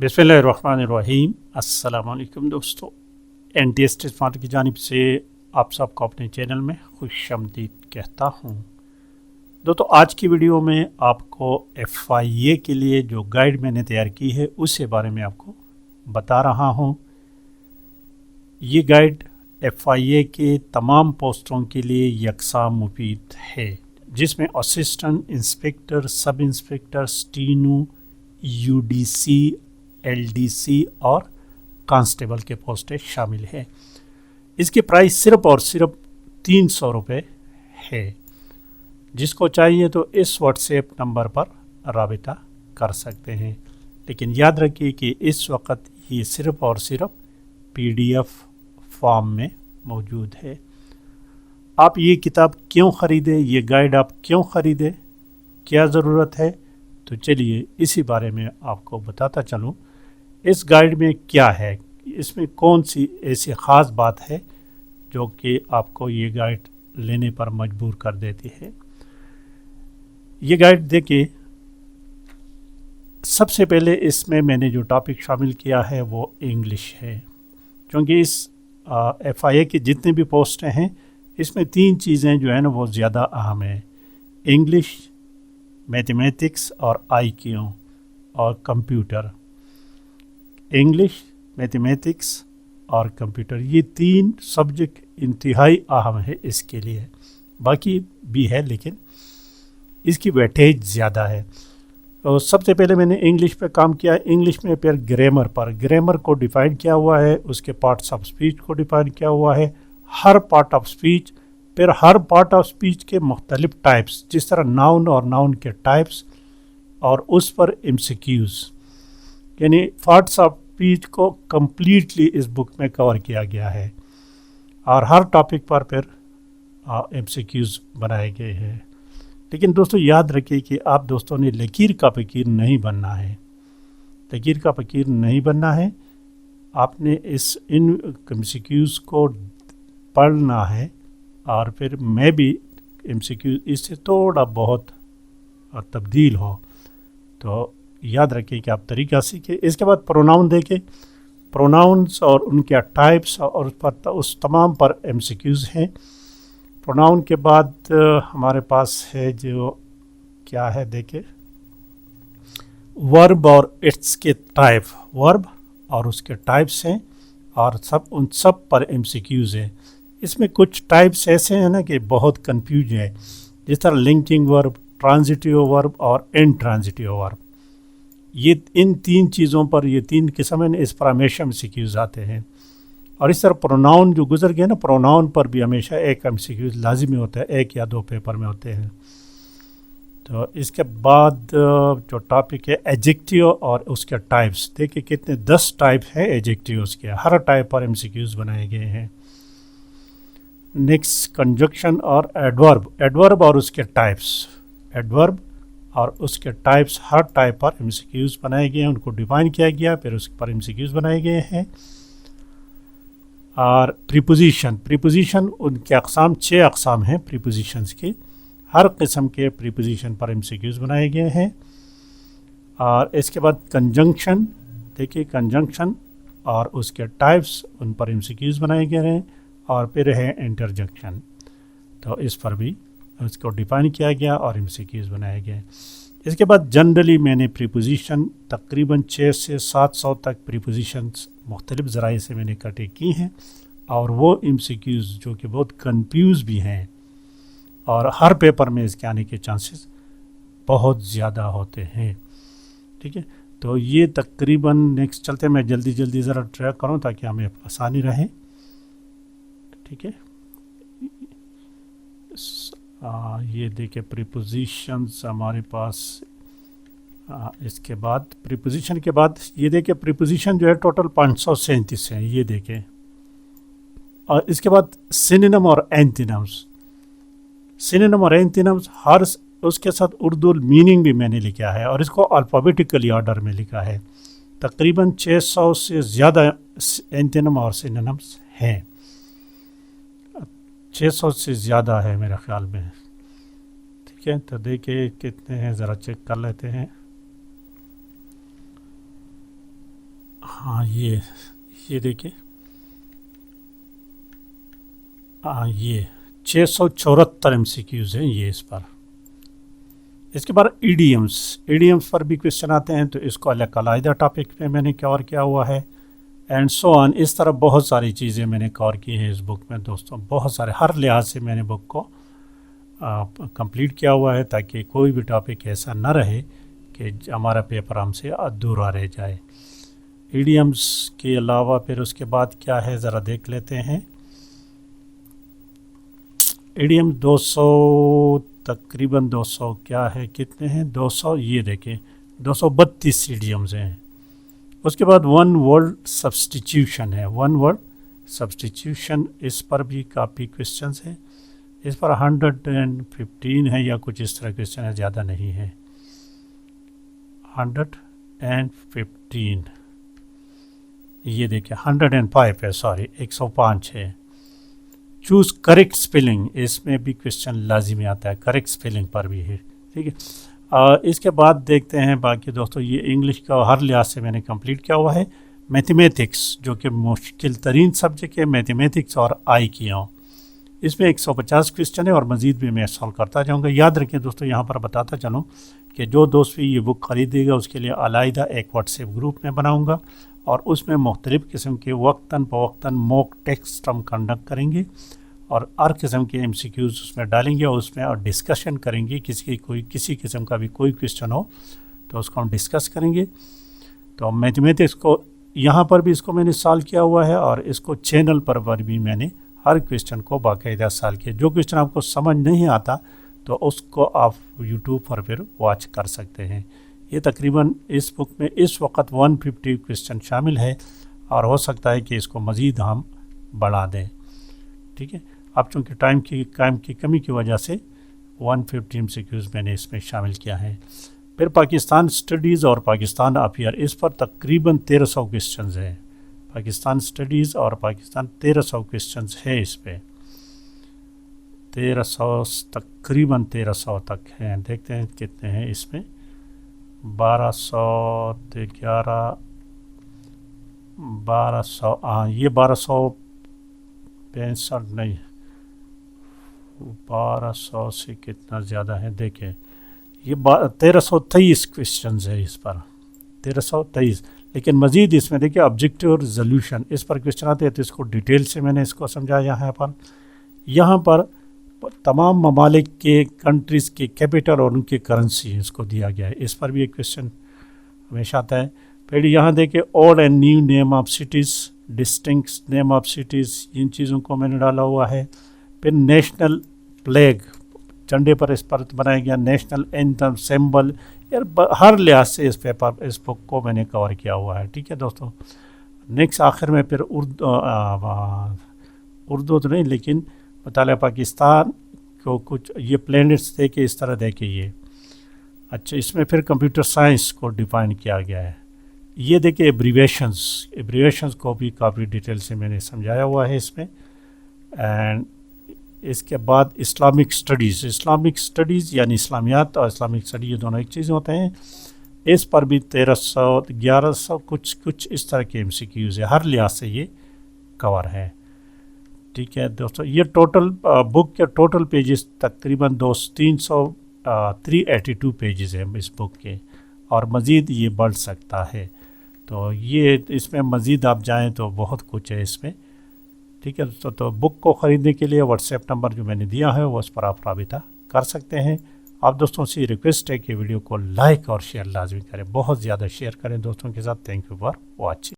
बिस्मिल्लाहिर्रहमानिर्रहीम। अस्सलाम वालेकुम दोस्तों, NTS स्मार्ट की जानिब से आप सबको अपने चैनल में खुशामदीद कहता हूँ। दोस्तों, आज की वीडियो में आपको FIA के लिए जो गाइड मैंने तैयार की है उसके बारे में आपको बता रहा हूँ। ये गाइड FIA के तमाम पोस्टों के लिए यकसा मुफीद है, जिसमें assistant inspector, sub inspector, steno, UDC, LDC और कांस्टेबल के पोस्टें शामिल हैं। इसकी प्राइस सिर्फ और सिर्फ 300 रुपये है। जिसको चाहिए तो इस व्हाट्सएप नंबर पर राबिता कर सकते हैं, लेकिन याद रखिए कि इस वक्त ये सिर्फ और सिर्फ PDF फॉर्म में मौजूद है। आप ये किताब क्यों ख़रीदें, ये गाइड आप क्यों ख़रीदें, क्या ज़रूरत है, तो चलिए इसी बारे में आपको बताता चलूँ। इस गाइड में क्या है, इसमें कौन सी ऐसी ख़ास बात है जो कि आपको ये गाइड लेने पर मजबूर कर देती है। ये गाइड देखिए, सबसे पहले इसमें मैंने जो टॉपिक शामिल किया है वो इंग्लिश है, क्योंकि इस FIA की जितने भी पोस्टें हैं इसमें 3 चीज़ें जो है ना वो ज़्यादा अहम है: इंग्लिश, मैथमेटिक्स और IQ और कंप्यूटर। इंग्लिश, मैथमेटिक्स और कंप्यूटर, ये 3 सब्जेक्ट इंतहाई अहम है इसके लिए। बाकी भी है लेकिन इसकी वेटेज ज़्यादा है। तो सबसे पहले मैंने इंग्लिश पे काम किया। इंग्लिश में फिर ग्रामर को डिफाइन किया हुआ है, उसके पार्ट्स ऑफ स्पीच को डिफाइन किया हुआ है, हर पार्ट ऑफ स्पीच, फिर हर पार्ट ऑफ स्पीच के मुख्तलिफ टाइप्स, जिस तरह नाउन और नाउन के टाइप्स, और उस पर MCQs, यानी पार्ट्स ऑफ स्पीच को कम्प्लीटली इस बुक में कवर किया गया है। और हर टॉपिक पर फिर MCQs बनाए गए हैं। लेकिन दोस्तों याद रखिए कि आप दोस्तों ने लकीर का फ़कीर नहीं बनना है। लकीर का फ़कीर नहीं बनना है, आपने इन MCQs को पढ़ना है। और फिर मैं भी MCQ इससे थोड़ा बहुत तब्दील हो तो याद रखिए कि आप तरीका सीखें। इसके बाद प्रोनाउन देखें, प्रोनाउंस और उनके टाइप्स और उस तमाम पर MCQs हैं। प्रोनाउन के बाद हमारे पास है जो क्या है, देखें, वर्ब और इट्स के टाइप, वर्ब और उसके टाइप्स हैं, और उन सब पर MCQs हैं। इसमें कुछ टाइप्स ऐसे हैं ना कि बहुत कंफ्यूज है, जिस तरह लिंकिंग वर्ब, ट्रांजिटिव वर्ब और इनट्रांजिटिव वर्ब। ये इन 3 चीज़ों पर, ये 3 किस्म हैं, इस पर हमेशा MCQs आते हैं। और इस तरह प्रोनाउन जो गुजर गए ना, प्रोनाउन पर भी हमेशा एक MCQs लाजिमी होता है, 1 या 2 पेपर में होते हैं। तो इसके बाद जो टॉपिक है एडजेक्टिव और उसके टाइप्स, देखिए कितने 10 टाइप हैं एडजेक्टिव्स के, हर टाइप पर MCQs बनाए गए हैं। नेक्स्ट कंजक्शन और एडवर्ब और उसके टाइप्स, एडवर्ब और उसके टाइप्स, हर टाइप पर MCQs बनाए गए हैं, उनको डिफाइन किया गया, फिर उस पर MCQs बनाए गए हैं। और प्रीपोजिशन उनके अक़साम 6 अक़साम हैं प्रीपोजिशंस के, हर किस्म के प्रीपोजिशन पर MCQs बनाए गए हैं। और इसके बाद कंजंक्शन, देखिए कंजंक्शन और उसके टाइप्स, उन पर MCQs बनाए गए हैं। और फिर है इंटरजेक्शन, तो इस पर भी उसको डिफाइन किया गया और MCQs बनाए गए। इसके बाद जनरली मैंने प्रीपोजिशन तकरीबन 600 से 700 तक प्रीपोजिशंस मुख्तलिफ ज़राए से मैंने इकट्ठे की हैं, और वो MCQs जो कि बहुत कंफ्यूज भी हैं और हर पेपर में इसके आने के चांसेस बहुत ज़्यादा होते हैं। ठीक है, तो ये तकरीबन नेक्स्ट चलते मैं जल्दी ज़रा ट्रैक करूँ ताकि हमें आसानी रहे। ठीक है, ये देखिए प्रीपोजिशंस हमारे पास। इसके बाद प्रीपोजिशन के बाद ये देखिए प्रीपोजिशन जो है टोटल 537 हैं, ये देखें। और इसके बाद सिनोनिम और एंटोनिम्स, सिनोनिम और एंटोनिम्स हर उसके साथ उर्दू मीनिंग भी मैंने लिखा है, और इसको अल्फ़ाबेटिकली ऑर्डर में लिखा है। तकरीबन 600 से ज़्यादा एंटोनिम और सिनोनिम्स हैं, 600 से ज़्यादा है मेरे ख़्याल में। ठीक है, तो देखिए कितने हैं, ज़रा चेक कर लेते हैं। ہاں یہ دیکھیں، ہاں یہ 674 MCQs ہیں یہ اس پر۔ اس کے بعد ایڈیمس پر بھی کوشچن آتے ہیں، تو اس کو الگ علیحدہ ٹاپک پہ میں نے کور کیا ہوا ہے، اینڈ سو آن۔ اس طرح بہت ساری چیزیں میں نے کور کی ہیں اس بک میں دوستوں، بہت سارے، ہر لحاظ سے میں نے بک کو کمپلیٹ کیا ہوا ہے، تاکہ کوئی بھی ٹاپک ایسا نہ رہے کہ ہمارا پیپر ہم سے ادھورا رہ جائے۔ ایڈیمس کے علاوہ پھر اس کے بعد کیا ہے ذرا دیکھ لیتے ہیں۔ ایڈیم 200 تقریباً 200 کیا ہے، کتنے ہیں 200، یہ دیکھیں 232 ایڈیمز ہیں۔ اس کے بعد ون ورڈ سبسٹیٹیوشن ہے، ون ورڈ سبسٹیٹیوشن، اس پر بھی کافی کوشچنس ہیں۔ اس پر 115 ہے یا کچھ اس طرح کوشچن ہے، زیادہ نہیں ہے۔ 115 یہ دیکھیں، 105 ہے، سوری 105 ہے۔ چوز کریکٹ سپیلنگ، اس میں بھی کوشچن لازمی آتا ہے، کریکٹ سپیلنگ پر بھی ہے، ٹھیک ہے۔ اس کے بعد دیکھتے ہیں باقی دوستوں، یہ انگلش کا ہر لحاظ سے میں نے کمپلیٹ کیا ہوا ہے۔ میتھمیٹکس جو کہ مشکل ترین سبجیکٹ ہے، میتھمیٹکس اور آئی کی ہوں، اس میں 150 کوشچن ہے، اور مزید بھی میں سالو کرتا جاؤں گا۔ یاد رکھیں دوستوں، یہاں پر بتاتا چلوں کہ جو دوست بھی یہ بک خریدے گا اس کے لیے علیحدہ ایک واٹس ایپ گروپ میں بناؤں گا، اور اس میں مختلف قسم کے وقتاً فوقتاً موک ٹیسٹ ہم کنڈکٹ کریں گے، اور ہر قسم کے MCQs اس میں ڈالیں گے، اور اس میں اور ڈسکشن کریں گے۔ کسی قسم کا بھی کوئی کوشچن ہو تو اس کو ہم ڈسکس کریں گے۔ تو میتھمیٹکس کو یہاں پر بھی اس کو میں نے سالو کیا ہوا ہے، اور اس کو چینل پر بھی میں نے ہر کوشچن کو باقاعدہ سالو کیا۔ جو کوشچن آپ کو سمجھ نہیں آتا تو اس کو آپ یوٹیوب پر پھر واچ کر سکتے ہیں۔ یہ تقریباً اس بک میں اس وقت 150 کوشچن شامل ہے، اور ہو سکتا ہے کہ اس کو مزید ہم بڑھا دیں، ٹھیک ہے۔ اب چونکہ ٹائم کی کمی کی وجہ سے 150 MCQs میں نے اس میں شامل کیا ہے۔ پھر پاکستان اسٹڈیز اور پاکستان افیئر، اس پر تقریباً 1300 کوشچنز ہیں۔ پاکستان اسٹڈیز اور پاکستان 1300 کوشچنز ہے اس پہ، 1300 تقریباً 1300 تک ہیں۔ دیکھتے ہیں کتنے ہیں اس میں، 1200 ہاں یہ 1265 نہیں، 1200 سے کتنا زیادہ ہے، دیکھیں یہ 1323 کوشچنز ہے اس پر، 1323۔ لیکن مزید اس میں دیکھیں آبجیکٹیو اور ریزولوشن، اس پر کوشچن آتے ہیں، تو اس کو ڈیٹیل سے میں نے اس کو سمجھایا ہے۔ یہاں پر تمام ممالک کے کنٹریز کے کیپٹل اور ان کی کرنسی اس کو دیا گیا ہے، اس پر بھی ایک کوشچن ہمیشہ آتا ہے۔ پھر یہاں دیکھیں old and new name of cities, districts name of cities, ان چیزوں کو میں نے ڈالا ہوا ہے۔ پھر نیشنل فلیگ، جھنڈے پر اس پر بنایا گیا، نیشنل اینتھم، سمبل، یار ہر لحاظ سے اس بک کو میں نے کور کیا ہوا ہے، ٹھیک ہے دوستوں۔ نیکسٹ آخر میں پھر اردو تو نہیں، لیکن مطالعہ پاکستان کو کچھ یہ پلینٹس دے کے اس طرح دے کے یہ اچھا، اس میں پھر کمپیوٹر سائنس کو ڈیفائن کیا گیا ہے۔ یہ دیکھیں ایبریویشنز کو بھی کافی ڈیٹیل سے میں نے سمجھایا ہوا ہے اس میں۔ اینڈ اس کے بعد اسلامک سٹڈیز یعنی اسلامیات اور اسلامک اسٹڈی، یہ دونوں ایک چیز ہوتے ہیں۔ اس پر بھی 1300 1100 کچھ اس طرح کے MCQs ہے، ہر لحاظ سے یہ کور ہے، ٹھیک ہے دوستوں۔ یہ ٹوٹل بک کے ٹوٹل پیجز تقریباً 382 پیجز ہیں اس بک کے، اور مزید یہ بڑھ سکتا ہے۔ تو یہ اس میں مزید آپ جائیں تو بہت کچھ ہے اس میں، ٹھیک ہے۔ تو بک کو خریدنے کے لیے واٹس ایپ نمبر جو میں نے دیا ہے وہ اس پر آپ رابطہ کر سکتے ہیں۔ آپ دوستوں سے ریکویسٹ ہے کہ ویڈیو کو لائک اور شیئر لازمی کریں، بہت زیادہ شیئر کریں دوستوں کے ساتھ۔ Thank you for watching.